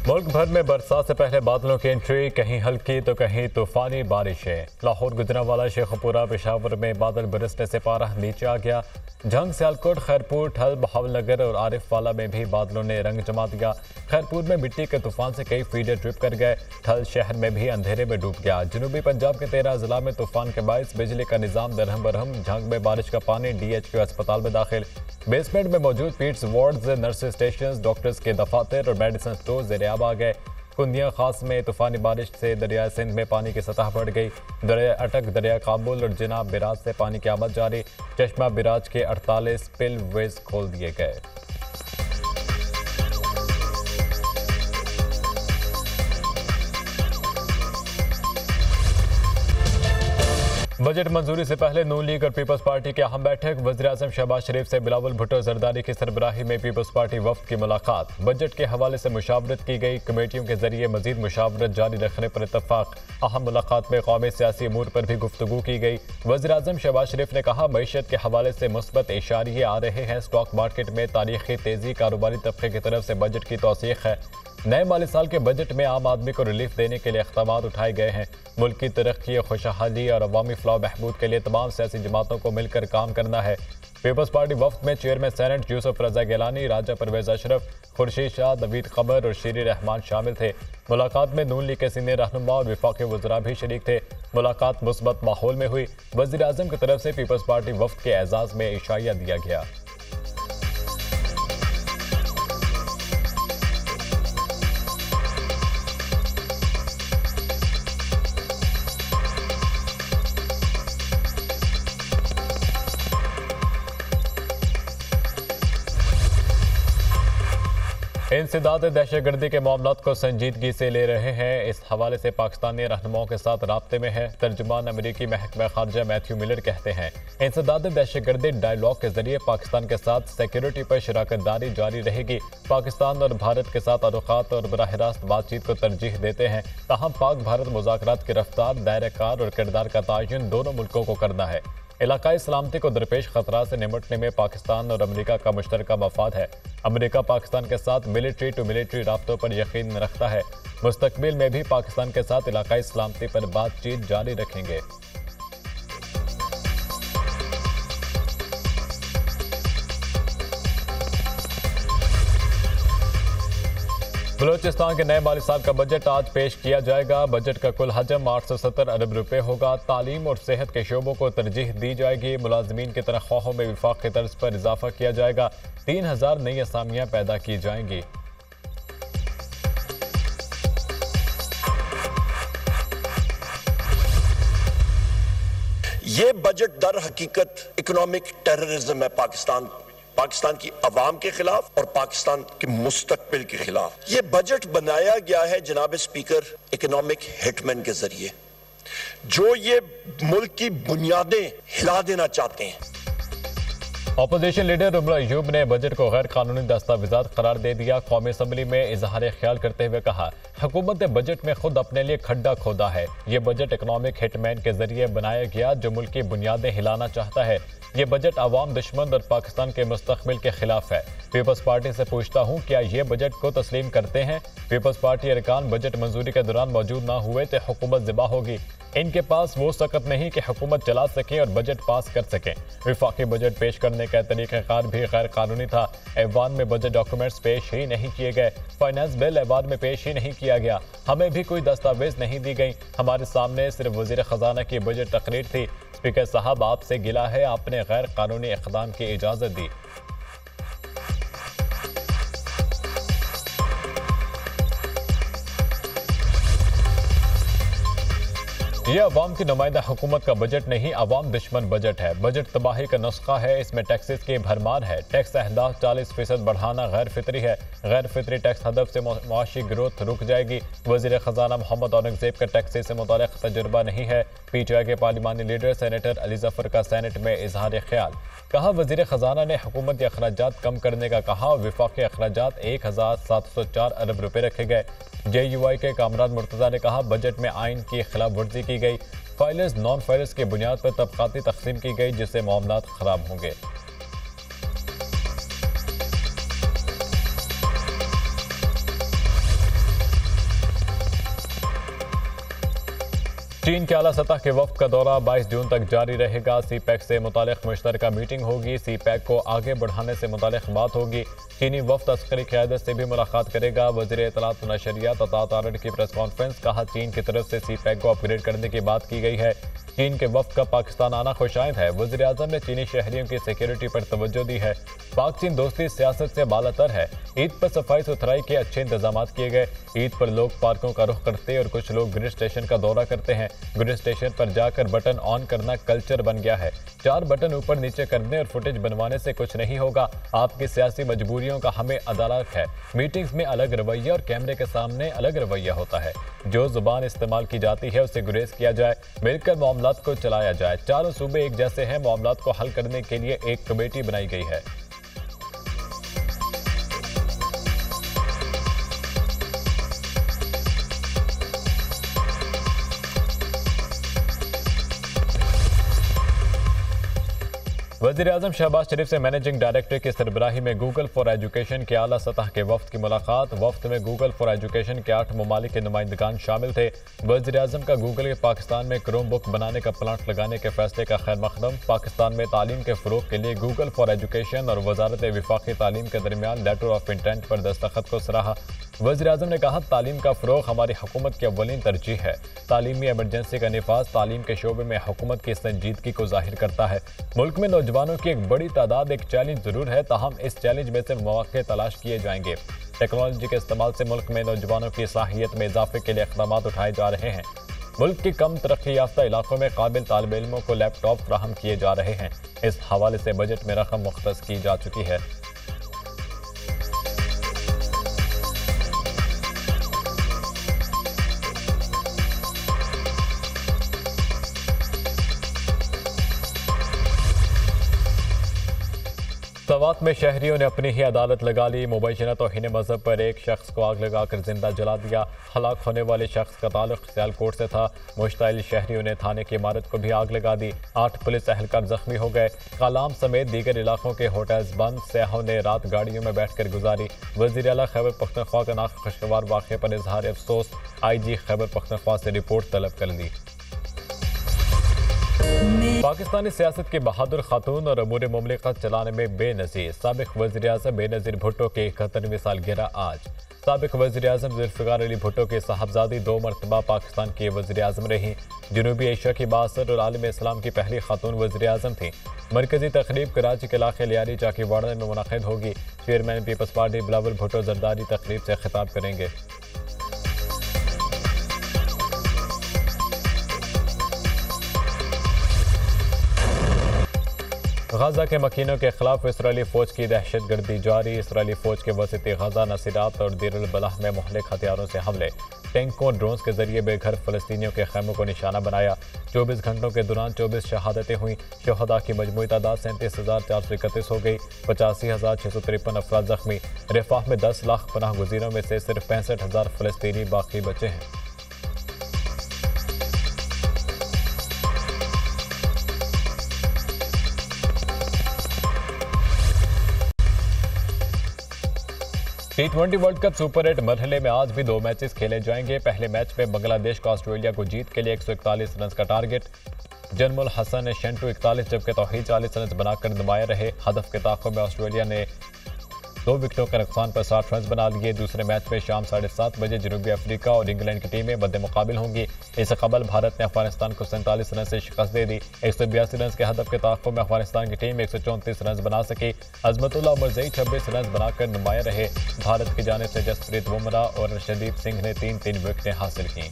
मुल्क भर में बरसात से पहले बादलों की एंट्री, कहीं हल्की तो कहीं तूफानी बारिशें। लाहौर, गुजरांवाला, शेखपुरा, पेशावर में बादल बरसने से पारा नीचे आ गया। झंग, सियालकोट, खैरपुर, ठल, बहावलनगर और आरिफवाला में भी बादलों ने रंग जमा दिया। खैरपुर में मिट्टी के तूफान से कई फीडर ट्रिप कर गए। ठल शहर में भी अंधेरे में डूब गया। जनूबी पंजाब के 13 जिला में तूफान के बायस बिजली का निजाम दरहम बरहम। झंग में बारिश का पानी DHQ अस्पताल में दाखिल। बेसमेंट में मौजूद पीट्स वार्ड्स, नर्सिस स्टेशन, डॉक्टर्स के दफातर और मेडिसिन स्टोर ज़ेर-ए-आब आ गए। कुंदिया खास में तूफानी बारिश से दरिया सिंध में पानी की सतह बढ़ गई। दरिया अटक, दरिया काबुल और जिनाब बिराज से पानी की आमद जारी। चश्मा बिराज के 48 स्पिल वेज खोल दिए गए। बजट मंजूरी से पहले नून लीग और पीपल्स पार्टी की अहम बैठक। वज़ीर-ए-आज़म शहबाज शरीफ से बिलावल भुट्टो जरदारी की सरबराही में पीपल्स पार्टी वफ्द की मुलाकात। बजट के हवाले से मुशावरत की गई। कमेटियों के जरिए मजीद मुशावरत जारी रखने पर इत्तफाक। अहम मुलाकात में कौमी सियासी अमूर पर भी गुफ्तगू की गई। वज़ीर-ए-आज़म शहबाज शरीफ ने कहा, मईशत के हवाले से मुस्बत इशारे आ रहे हैं। स्टॉक मार्केट में तारीखी तेजी, कारोबारी तबके की तरफ से बजट की तौसीख है। नए माली साल के बजट में आम आदमी को रिलीफ देने के लिए इक़दाम उठाए गए हैं। मुल्क की तरक्की, खुशहाली और अवामी फलाह बहबूद के लिए तमाम सियासी जमातों को मिलकर काम करना है। पीपल्स पार्टी वफ्द में चेयरमैन सेनेट यूसुफ रजा गिलानी, राजा परवेज अशरफ, खुर्शीद शाह, नवीद कमर और शीरी रहमान शामिल थे। मुलाकात में नून लीग के सीनियर रहनुमा और वफाकी वज़रा भी शरीक थे। मुलाकात मुस्बत माहौल में हुई। वज़ीर आज़म की तरफ से पीपल्स पार्टी वफ्द के एजाज़ में इशाया दिया गया। इंसदाद दहशतगर्दी के मामलात को संजीदगी से ले रहे हैं। इस हवाले से पाकिस्तानी रहनुमाओं के साथ राब्ते में है। तर्जुमान अमरीकी महकमा खारजा मैथ्यू मिलर कहते हैं, इंसदाद दहशतगर्दी डायलॉग के जरिए पाकिस्तान के साथ सिक्योरिटी पर शराकत दारी जारी रहेगी। पाकिस्तान और भारत के साथ ताल्लुकात और बराह रास्त बातचीत को तरजीह देते हैं। ताहम पाक भारत मुज़ाकरात की रफ्तार, दायरा कार और किरदार का तयन दोनों मुल्कों को करना है। इलाकाई सलामती को दरपेश खतरा से निपटने में पाकिस्तान और अमेरिका का मुश्तरका मफाद है। अमेरिका पाकिस्तान के साथ मिलिट्री टू मिलिट्री राब्तों पर यकीन रखता है। मुस्तकबिल में भी पाकिस्तान के साथ इलाकाई सलामती पर बातचीत जारी रखेंगे। बलूचिस्तान के नए माली साल का बजट आज पेश किया जाएगा। बजट का कुल हजम 870 अरब रुपए होगा। तालीम और सेहत के शोबों को तरजीह दी जाएगी। मुलाजमीन की तनख्वाहों में विफाक की तर्ज पर इजाफा किया जाएगा। 3000 नई असामियां पैदा की जाएंगी। ये बजट दर हकीकत इकोनॉमिक टेररिज्म है पाकिस्तान की अवाम के खिलाफ और पाकिस्तान के मुस्तकबिल के खिलाफ। ये बजट बनाया गया है जनाब स्पीकर इकोनॉमिक हिटमैन के जरिए, जो ये मुल्क की बुनियादें हिला देना चाहते हैं। अपोजिशन लीडर उमर अयूब ने बजट को गैर कानूनी दस्तावेजात करार दे दिया। कौमी असम्बली में इजहार ख्याल करते हुए कहा, हुकूमत ने बजट में खुद अपने लिए खड्डा खोदा है। ये बजट इकोनॉमिक हिटमैन के जरिए बनाया गया जो मुल्क की बुनियादें हिलाना चाहता है। ये बजट अवाम दुश्मन और पाकिस्तान के मुस्तकबिल के खिलाफ है। पीपल्स पार्टी से पूछता हूँ, क्या ये बजट को तस्लीम करते हैं? पीपल्स पार्टी अरकान बजट मंजूरी के दौरान मौजूद ना हुए तो हुकूमत ज़िबा होगी। इनके पास वो सकत नहीं कि हुकूमत चला सकें और बजट पास कर सकें। विफाकी बजट पेश करने का तरीक़ाकार भी गैर कानूनी था। ऐवान में बजट डॉक्यूमेंट्स पेश ही नहीं किए गए। फाइनेंस बिल ऐवान में पेश ही नहीं किया गया। हमें भी कोई दस्तावेज नहीं दी गई। हमारे सामने सिर्फ वज़ीर ख़जाना की बजट तकरीर थी। स्पीकर साहब, आपसे गिला है, आपने गैर कानूनी इक़दाम की इजाज़त दी। यह अवाम की नुमाइंदा हुकूमत का बजट नहीं, अवाम दुश्मन बजट है। बजट तबाही का नुस्खा है। इसमें टैक्सेस की भरमार है। टैक्स अहदाफ 40% बढ़ाना गैर फितरी है। गैर फितरी टैक्स हदफ से मुआशी ग्रोथ रुक जाएगी। वज़ीर ख़जाना मोहम्मद औरंगज़ेब का टैक्सेस से मुताल्लिक़ तजुर्बा नहीं है। PTI के पार्लिमानी लीडर सेनेटर अली जफ़र का सेनेट में इजहार ख्याल। कहा, वज़ीर ख़जाना ने हुकूमती अखराजात कम करने का कहा। विफाक़ी अखराजात 1704 अरब रुपये रखे गए। JUI के कामरान मुर्तज़ा ने कहा, बजट में आइन की खिलाफ वर्जी की गई। फाइलर्स नॉन फाइलर्स की बुनियाद पर तबक़ाती तक़सीम की गई, जिससे मामलात ख़राब होंगे। चीन के आला सतह के वफ्द का दौरा 22 जून तक जारी रहेगा। सीपैक से मुतालिक मुश्तरका मीटिंग होगी। सीपैक को आगे बढ़ाने से मुतालिक बात होगी। चीनी वफ्द अस्करी क़यादत से भी मुलाकात करेगा। वज़ीर इत्तलात व नशरियात अता तारड़ की प्रेस कॉन्फ्रेंस। कहा, चीन की तरफ से सीपैक को अपग्रेड करने की बात की गई है। चीन के वफ्द का पाकिस्तान आना खुशाइंद है। वज़ीर आज़म ने चीनी शहरियों की सिक्योरिटी पर तवज्जो दी है। पाक चीन दोस्ती सियासत से बालातर है। ईद पर सफाई सुथराई के अच्छे इंतजाम किए गए। ईद पर लोग पार्कों का रुख करते और कुछ लोग ग्रिड स्टेशन का दौरा करते हैं। ग्रिड स्टेशन पर जाकर बटन ऑन करना कल्चर बन गया है। 4 बटन ऊपर नीचे करने और फुटेज बनवाने से कुछ नहीं होगा। आपकी सियासी मजबूरियों का हमें अदालत है। मीटिंग्स में अलग रवैया और कैमरे के सामने अलग रवैया होता है। जो जुबान इस्तेमाल की जाती है उससे गुरेज किया जाए। मिलकर मामलात को चलाया जाए। चारों सूबे एक जैसे हैं। मामलात को हल करने के लिए एक कमेटी बनाई गई है। वज़ीर-ए-आज़म शहबाज शरीफ से मैनेजिंग डायरेक्टर की सरबराही में गूगल फॉर एजुकेशन के आला सतह के वफ्द की मुलाकात। वफ्द में गूगल फॉर एजुकेशन के 8 ममालिक के नुमाइंदगान शामिल थे। वज़ीर-ए-आज़म का गूगल के पाकिस्तान में क्रोम बुक बनाने का प्लांट लगाने के फैसले का खैर मकदम। पाकिस्तान में तालीम के फ़रोग़ के लिए गूगल फॉर एजुकेशन और वजारत विफाकी तालीम के दरमियान लेटर ऑफ इंटेंट पर दस्तखत को सराहा। वज़ीर-ए-आज़म ने कहा, तालीम का फ़रोग़ हमारी हुकूमत की अव्वलीन तरजीह है। तालीमी एमरजेंसी का निफाज तालीम के शोबे में हुकूमत की संजीदगी को जाहिर करता है। मुल्क में नौजवानों की एक बड़ी तादाद एक चैलेंज जरूर है, ताहम इस चैलेंज में से मौके तलाश किए जाएंगे। टेक्नोलॉजी के इस्तेमाल से मुल्क में नौजवानों की साहियत में इजाफे के लिए इक़दाम उठाए जा रहे हैं। मुल्क के कम तरक्की याफ्ता इलाकों में काबिल तालिब इल्मों को लैपटॉप फराहम किए जा रहे हैं। इस हवाले से बजट में रकम मुख्तस की जा चुकी है। सवात में शहरियों ने अपनी ही अदालत लगा ली। मुबैना तौहीन मजहब पर एक शख्स को आग लगाकर जिंदा जला दिया। हलाक होने वाले शख्स का ताल्लुक सियालकोट से था। मुश्ताइल शहरियों ने थाने की इमारत को भी आग लगा दी। 8 पुलिस अहलकार जख्मी हो गए। कालाम समेत दीगर इलाकों के होटल्स बंद। सयाहों ने रात गाड़ियों में बैठकर गुजारी। वज़ीर आला खैबर पख्तूनख्वा का नाखुशगवार वाक़े पर इजहार अफसोस। IG खैबर पख्तूनख्वा से रिपोर्ट तलब कर ली। पाकिस्तानी सियासत की बहादुर खातून और अमूर मुमलिकत चलाने में बेनज़ीर साबिक़ वज़ीर-ए-आज़म बेनज़ीर भुट्टो की 71वीं सालगिरह आज। साबिक़ वज़ीर-ए-आज़म ज़ुल्फ़िकार अली भुट्टो की साहबजादी 2 मरतबा पाकिस्तान की वज़ीर-ए-आज़म रहीं। जनूबी एशिया की बासर और आलम इस्लाम की पहली खातून वज़ीर-ए-आज़म थी। मरकजी तकरीब कराची के इलाके लियारी चाकीवाड़ा में मुनक़िद होगी। Chairman People's party Bilawal Bhutto Zardari तकरीब से खिताब करेंगे। गजा के मकीनों के खिलाफ इसराइली फौज की दहशतगर्दी जारी। इसराइली फौज के वसती गजा नसीरात और दीर अल बलाह में मुहलिक हथियारों से हमले। टैंकों ड्रोन्स के जरिए बेघर फलस्तीनियों के खैमों को निशाना बनाया। 24 घंटों के दौरान 24 शहादतें हुई। शहदा की मजमूई तादाद 37,431 हो गई। 85,653 अफराद जख्मी। रफाह में 10 लाख पनाह गुज़ीरों में से सिर्फ 65,000 फलस्तीनी बाकी बचे हैं। T20 वर्ल्ड कप सुपर 8 मरहले में आज भी 2 मैचेस खेले जाएंगे। पहले मैच में बांग्लादेश को ऑस्ट्रेलिया को जीत के लिए 141 रन का टारगेट। जनमुल हसन शेंटू 41 जबकि तौहीद 40 रन बनाकर नुमाया रहे। हदफ के ताक़ुब में ऑस्ट्रेलिया ने 2 विकेटों के नुकसान पर 60 रन बना लिए। दूसरे मैच में शाम 7:30 बजे जनूबी अफ्रीका और इंग्लैंड की टीमें मद्दे मुकाबिल होंगी। इससे कबल भारत ने अफगानिस्तान को 47 रन से शिकस्त दे दी। 182 रन के हदफ के ताक़ुब में अफगानिस्तान की टीम 134 रन बना सकी। अजमतुल्लाह उमरज़ई 26 रन बनाकर नुमाया रहे। भारत की जानिब से जसप्रीत बुमराह और अर्शदीप सिंह ने 3-3 विकेटें हासिल की।